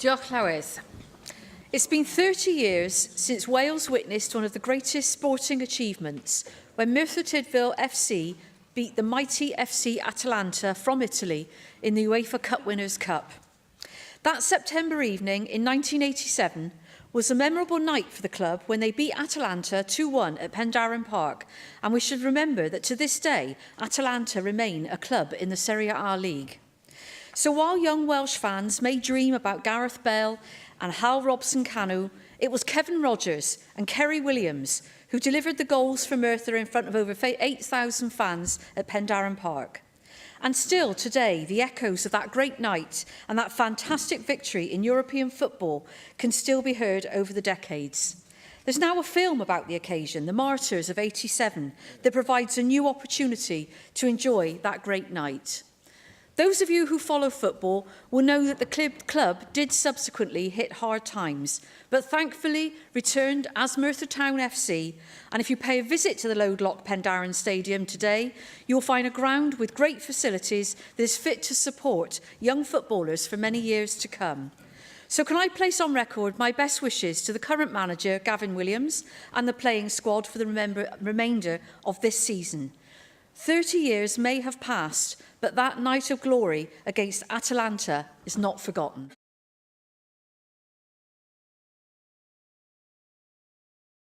Diolch Llywyd. It's been 30 years since Wales witnessed one of the greatest sporting achievements when Merthyr Tydfil FC beat the mighty FC Atalanta from Italy in the UEFA Cup Winners' Cup. That September evening in 1987 was a memorable night for the club when they beat Atalanta 2-1 at Pendarren Park, and we should remember that to this day, Atalanta remain a club in the Serie A League. So while young Welsh fans may dream about Gareth Bale and Hal Robson-Kanu, it was Kevin Rogers and Kerry Williams who delivered the goals for Merthyr in front of over 8,000 fans at Pendarren Park. And still today, the echoes of that great night and that fantastic victory in European football can still be heard over the decades. There's now a film about the occasion, The Martyrs of '87, that provides a new opportunity to enjoy that great night. Those of you who follow football will know that the club did subsequently hit hard times, but thankfully returned as Merthyr Town FC. And if you pay a visit to the Loadlock Pendarren Stadium today, you'll find a ground with great facilities that is fit to support young footballers for many years to come. So can I place on record my best wishes to the current manager, Gavin Williams, and the playing squad for the remainder of this season. 30 years may have passed, but that night of glory against Atalanta is not forgotten.